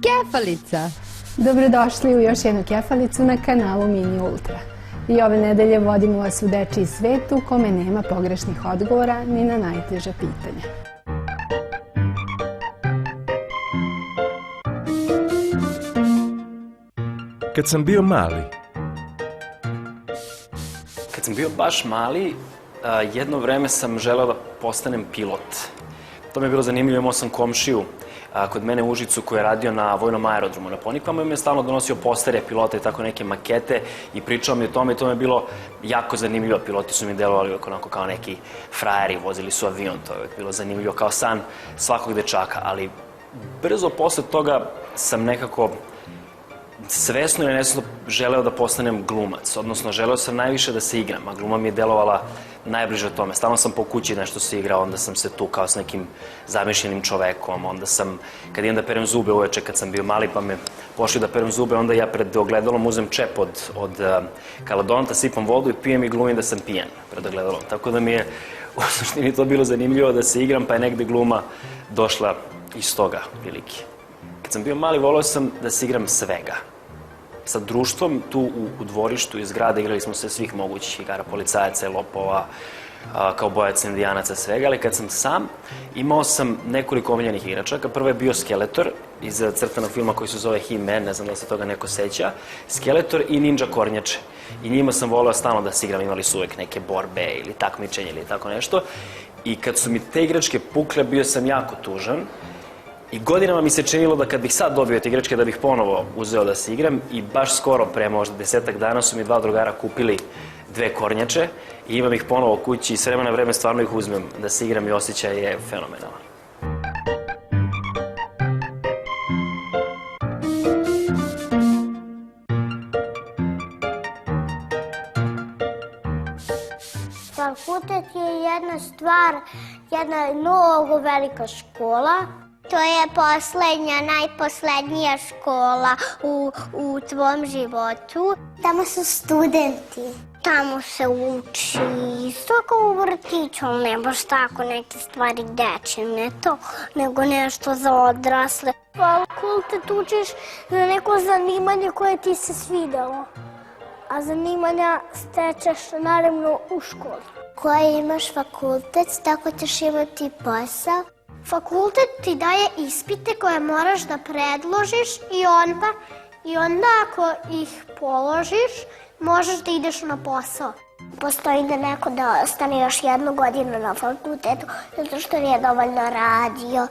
Kefalica. Dobrodošli u još jednu Kefalicu na kanalu Mini Ultra. I ove nedelje vodimo vas u dečiji svet u kome nema pogrešnih odgovora ni na najteža pitanja. Kad sam bio mali. Kad sam bio baš mali, jedno vreme sam želeo da postanem pilot. To mi je bilo zanimljivo, imao sam komšiju kod mene u Užicu koji je radio na vojnom aerodromu na Ponikvama i mi je stalno donosio postere pilota i tako neke makete i pričao mi o tome i to mi je bilo jako zanimljivo. Piloti su mi delovali onako kao neki frajeri, vozili su avion, to je bilo zanimljivo kao san svakog dečaka, ali brzo posle toga sam nekako svesno ili nesvesno želeo da postanem glumac, odnosno želeo sam najviše da se igram, a gluma mi je delovala najbliže tome. Stalno sam po kući nešto se igrao, onda sam se tukao s nekim zamišljenim čovekom, onda sam, kad idem da perem zube uveče kad sam bio mali pa me pošli da perem zube, onda ja pred ogledalom uzem čep od kaladonta, sipam vodu i pijem i glumim da sam pijan pred ogledalom. Tako da mi je u suštini to bilo zanimljivo da se igram, pa je negde gluma došla iz toga prilike. Kad sam bio mali, voleo sam da se igram svega. Sa društvom tu u dvorištu iz grada igrali smo se svih mogućih igara, policajaca, lopova, kaubojaca, indijanaca, svega, ali kad sam sam, imao sam nekoliko omiljenih igračaka. Prvo je bio Skeletor iz crtanog filma koji se zove He-Man, ne znam da se toga neko seća, Skeletor i Ninja Kornjače. I njima sam voleo stalno da se igram, imali su uvek neke borbe ili takmičenje ili tako nešto. I kad su mi te igračke pukle, bio sam jako tužan. I godinama mi se činilo da kad bih sad dobio te igračke da bih ponovo uzeo da se igram i baš skoro, pre možda 10-ak dana, su mi dva drugara kupili dve kornjače i imam ih ponovo kući i s vremena na vreme stvarno ih uzmem da se igram i osjećaj je fenomenalan. Fakultet je jedna stvar, jedna mnogo velika škola. To je poslednja, najposlednja škola u tvom životu. Tamo su studenti. Tamo se uči isto kao u vrtiću, ali ne baš tako neke stvari dečje, ne to, nego nešto za odrasle. Fakultet učiš za neko zanimanje koje ti se svidelo, a zanimanja stečeš naravno u školi. Koji imaš fakultet, tako ćeš imati posao. Fakultet ti daje ispite koje moraš da predložiš i onda ako ih položiš, možeš da ideš na posao. Postoji da neko da ostane još jednu godinu na fakultetu zato što nije dovoljno radio.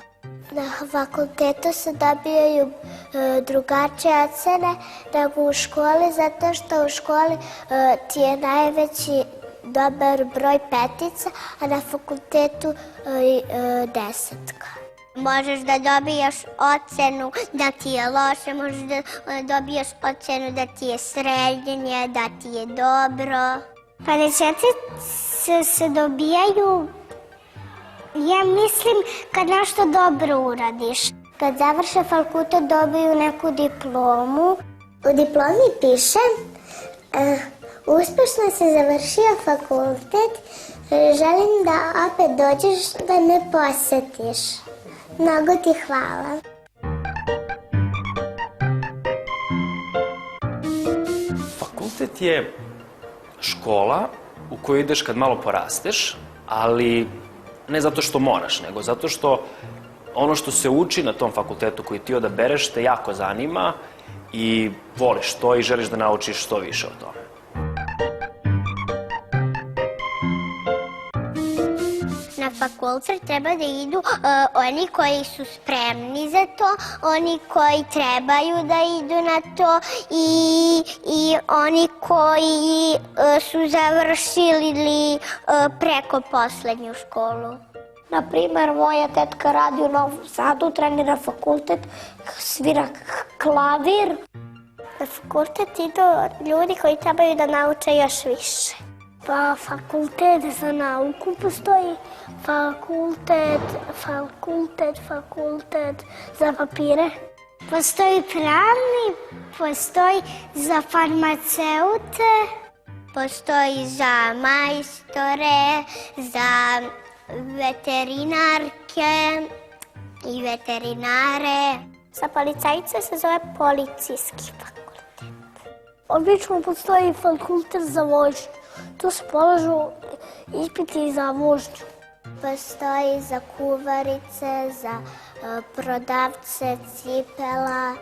Na fakultetu se dobijaju drugačije ocene nego u školi zato što u školi ti je najveći dobar broj petica, a na fakultetu 10. Možeš da dobijaš ocenu da ti je loše, možeš da dobiješ ocenu da ti je srednje, da ti je dobro. Pa desetice se dobijaju, ja mislim, kad nešto dobro uradiš. Kad završe fakultet dobiju neku diplomu. U diplomi piše uspešno si završio fakultet, želim da opet dođeš da me posetiš. Mnogo ti hvala. Fakultet je škola u koju ideš kad malo porasteš, ali ne zato što moraš, nego zato što ono što se uči na tom fakultetu koji ti odabereš te jako zanima i voliš to i želiš da naučiš što više o tome. Na fakultet treba da idu oni koji su spremni za to, oni koji trebaju da idu na to i oni koji su završili preko poslednju školu. Naprimer, moja tetka radi u Novom Sadu, trenira fakultet, svira klavir. Na fakultet idu ljudi koji trebaju da nauče još više. Pa fakultet za nauku postoji, fakultet za papire. Postoji pravni, postoji za farmaceute, postoji za majstore, za veterinarke i veterinare. Za policajce se zove policijski fakultet. Obično postoji fakultet za vožnju. Tu se polažu ispiti za vožnju. Postoji za kuvarice, za prodavce cipela.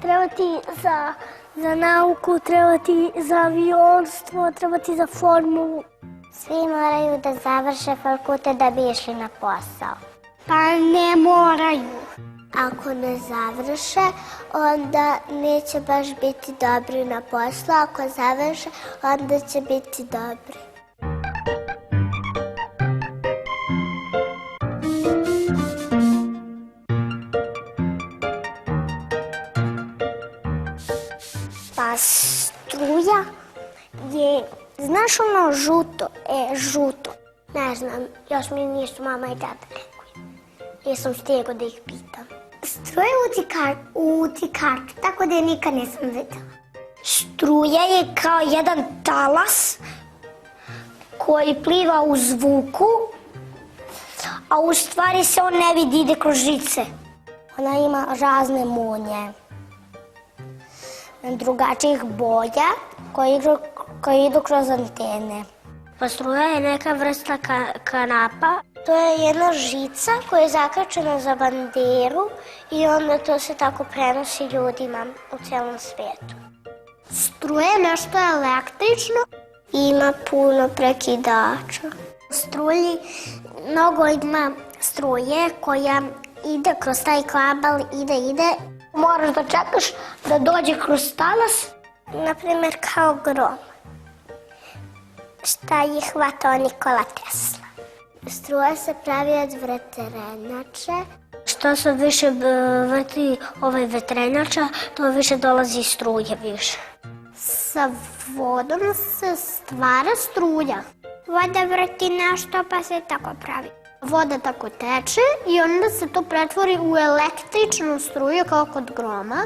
Treba ti za nauku, treba ti za avionstvo, treba ti za formulu. Svi moraju da završe fakultet da bi išli na posao. Pa ne moraju. Ako ne završe, onda neće baš biti dobri na poslu. Ako završe, onda će biti dobri. Pa struja je, znaš ono žuto? Žuto. Ne znam, još mi nisu mama i tata rekli. Jesam stigla da ih pitam. Struja utikat, tako da je nikad nisam videla. Struja je kao jedan talas koji pliva u zvuku, a u stvari se on ne vidi, ide kroz žice. Ona ima razne munje, drugačijih boja koji idu kroz antene. Pa struja je neka vrsta kanapa. To je jedna žica koja je zakačena za banderu i onda to se tako prenosi ljudima u celom svijetu. Struja je nešto električno i ima puno prekidača. U struji mnogo ima struje koja ide kroz taj kabel, ide. Moraš da čekaš da dođe kroz talas, naprimjer kao grom. Šta je hvatao Nikola Tesla. Struja se pravi od vetrenjače. Što se više vrti vetrenjača, to više dolazi struje više. Sa vodom se stvara struja. Voda vrti nešto pa se tako pravi. Voda tako teče i onda se to pretvori u električnu struju kao kod groma.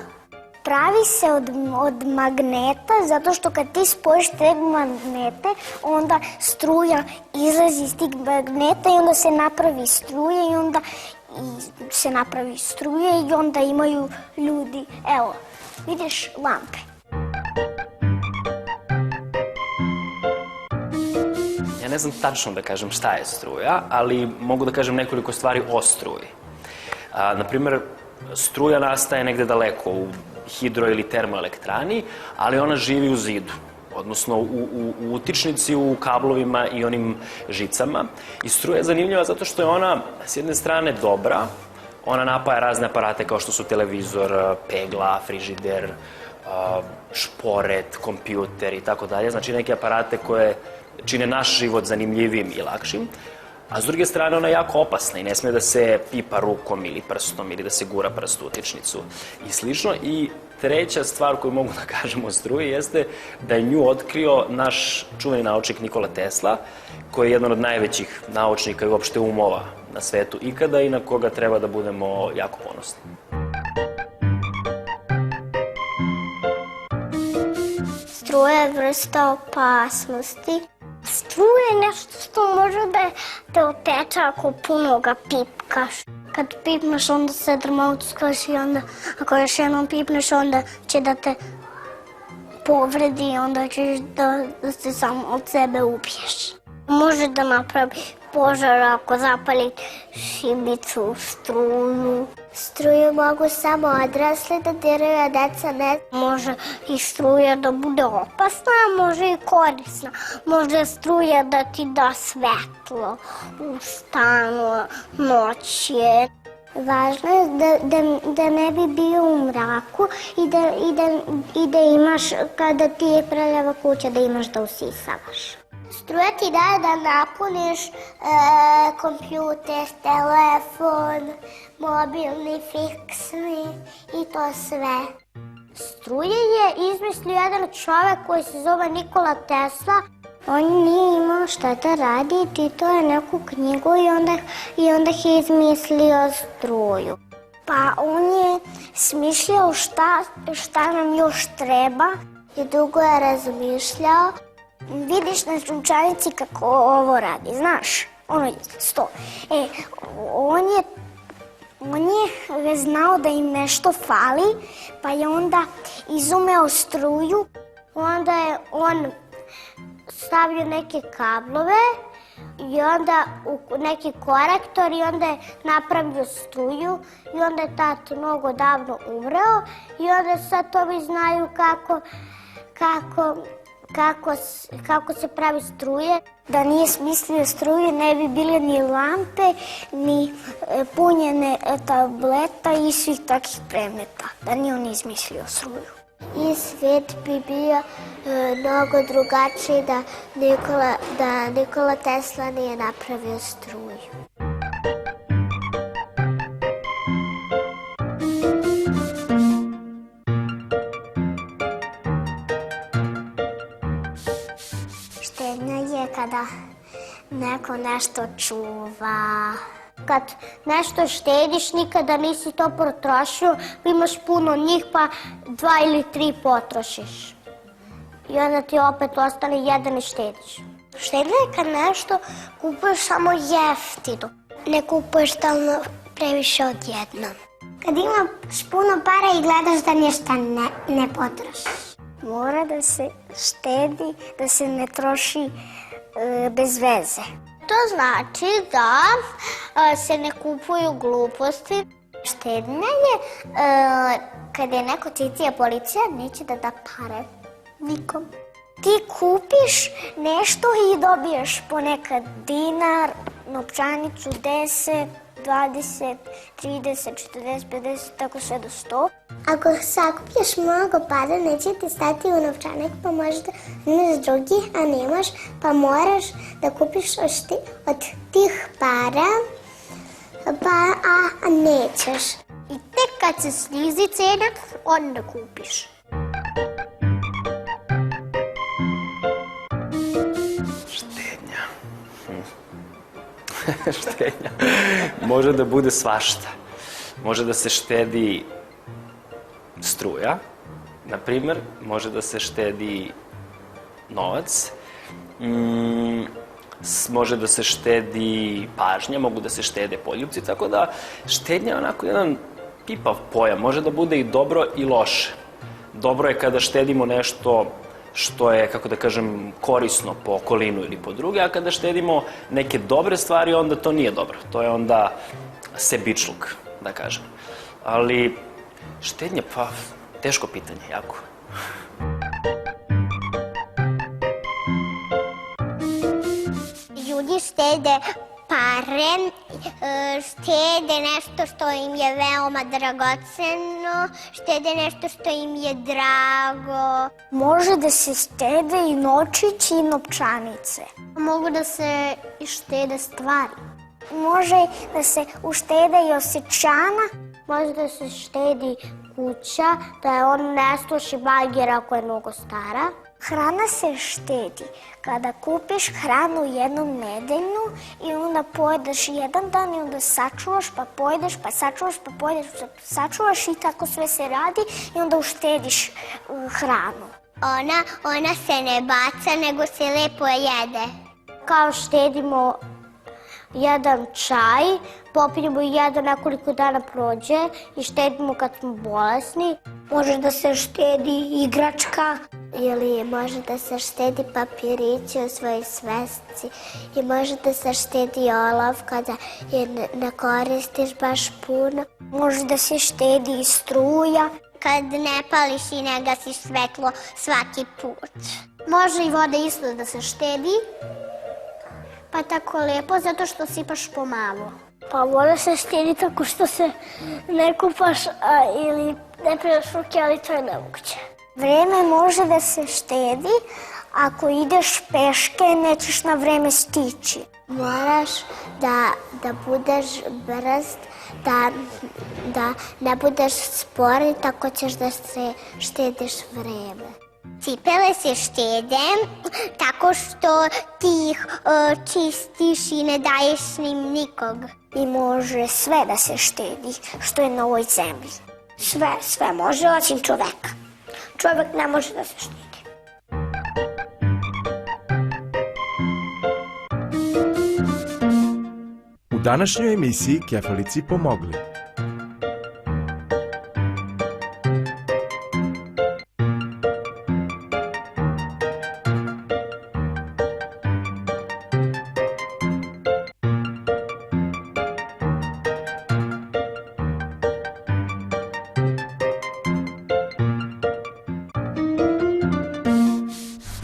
Pravi se od magneta, zato što kad ti spojiš te magnete, onda struja izlazi iz tih magneta i onda se napravi struja i onda imaju ljudi, evo, vidiš lampe. Ja ne znam tačno da kažem šta je struja, ali mogu da kažem nekoliko stvari o struji. Naprimer, struja nastaje negde daleko u hidro- ili termoelektrani, ali ona živi u zidu, odnosno u utičnici, u kablovima i onim žicama. I struja je zanimljiva zato što je ona s jedne strane dobra, ona napaja razne aparate kao što su televizor, pegla, frižider, šporet, kompjuter i tako dalje. Znači neke aparate koje čine naš život zanimljivijim i lakšim. A s druge strane ona je jako opasna i ne smije da se pipa rukom ili prstom ili da se gura prst u utičnicu i slično. I treća stvar koju mogu da kažem o struji jeste da je nju otkrio naš čuveni naučnik Nikola Tesla, koji je jedan od najvećih naučnika i uopšte umova na svetu ikada i na koga treba da budemo jako ponosni. Struja je vrsta opasnosti. Struja je nešto što može da te oteče ako puno ga pipkaš. Kad pipneš, onda se drma uskaš i onda ako još jednom pipneš, onda će da te povredi i onda ćeš da se sam od sebe ubiješ. Može da napravi požar ako zapali šibicu, struju. Struju mogu samo odrasli da diraju, a deca ne. Može i struja da bude opasna, a može i korisna. Može struja da ti da svetlo u stanu, noć je. Važno je da ne bi bio u mraku i da imaš, kada ti je prljava kuća, da imaš da usisavaš. Struja ti daje da napuniš kompjuter, telefon, mobilni, fiksni i to sve. Struje je izmislio jedan čovek koji se zove Nikola Tesla. On nije imao šta da radi i čitao je neku knjigu i onda je izmislio struju. Pa on je smišljao šta nam još treba i dugo je razmišljao. Vidiš na sunčanici kako ovo radi, znaš? Ono je sto. On je On je znao da im nešto fali, pa je onda izumeo struju. Onda je on stavio neke kablove i onda u neki korektor i onda je napravio struju i onda je tati mnogo davno umreo i onda sad ovi znaju kako se pravi struje. Da nije smislio struje ne bi bile ni lampe, ni punjene tableta i svih takih predmeta. Da nije on izmislio struju. I svijet bi bio mnogo drugačiji da Nikola Tesla nije napravio struju. Štednja je kada neko nešto čuva. Kad nešto štediš, nikada nisi to potrošio, imaš puno njih pa 2 ili 3 potrošiš. I onda ti opet ostane jedan i štediš. Štednja je kad nešto kupuješ samo jeftino. Ne kupuješ stalno previše odjednom. Kad imaš puno para i gledaš da ništa ne potrošiš. Mora da se štedi, da se ne troši bez veze. To znači da se ne kupuju gluposti. Štednja je kada je neko cicija policija, neće da da pare nikom. Ti kupiš nešto i dobiješ ponekad dinar, novčanicu 10, 20, 30, 40, 50, tako sve do 100. Ako sakuplješ mnogo para, neće ti stati u novčanik, pa možda imaš drugi, a nemaš, pa moraš da kupiš od tih para, a nećeš. I tek kad se snizi cena, onda kupiš. Štednja. Štednja. Može da bude svašta. Može da se štedi struja, na primer, može da se štedi novac, može da se štedi pažnja, mogu da se štede poljupci, tako da štednja je onako jedan pipav pojam, može da bude i dobro i loše. Dobro je kada štedimo nešto što je, kako da kažem, korisno po okolinu ili po druge, a kada štedimo neke dobre stvari, onda to nije dobro. To je onda sebičluk, da kažem. Ali štednja, pa, teško pitanje, jako. Ljudi štede pare, štede nešto što im je veoma dragoceno, štede nešto što im je drago. Može da se štede i novčići i novčanice. Mogu da se i štede stvari. Može da se uštede i osjećana. Može da se štedi kuća, da on ne sluši bagir ako je mnogo stara. Hrana se štedi. Kada kupiš hranu jednom nedeljnu i onda pojedeš jedan dan i onda sačuvaš, pa pojedeš, pa sačuvaš, pa pojedeš, pa sačuvaš i tako sve se radi i onda uštediš hranu. Ona se ne baca, nego se lepo jede. Kao štedimo jedan čaj, popijemo i jedan nekoliko dana prođe i štedimo kad smo bolesni. Može da se štedi igračka. Ili može da se štedi papirići u svojoj svesci. I može da se štedi olav kada je ne koristiš baš puno. Može da se štedi i struja. Kad ne pališ i ne gasiš svetlo svaki put. Može i voda isto da se štedi. Pa tako lepo, zato što sipaš pomalo. Pa voda se štedi tako što se ne kupaš ili ne piraš ruke, ali to je nemoguće. Vreme može da se štedi, ako ideš peške nećeš na vreme stići. Moraš da budeš brz, da ne budeš spor i tako ćeš da se štediš vreme. Cipele se štede tako što ti ih čistiš i ne daješ s njim nikog. I može sve da se štedi što je na ovoj zemlji. Sve može osim čoveka. Čovek ne može da se štedi. U današnjoj emisiji Kefalici pomogli.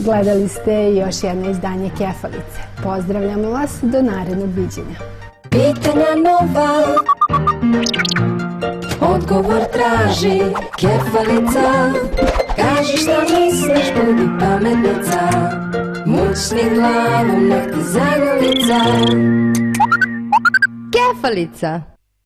Gledali ste još jedno izdanje Kefalice. Pozdravljamo vas do narednog viđenja. Pitanja nova, odgovor traži Kefalica. Kaži šta misliš, budi pametnica, mučni glavom nek ti zagrlica. Kefalica.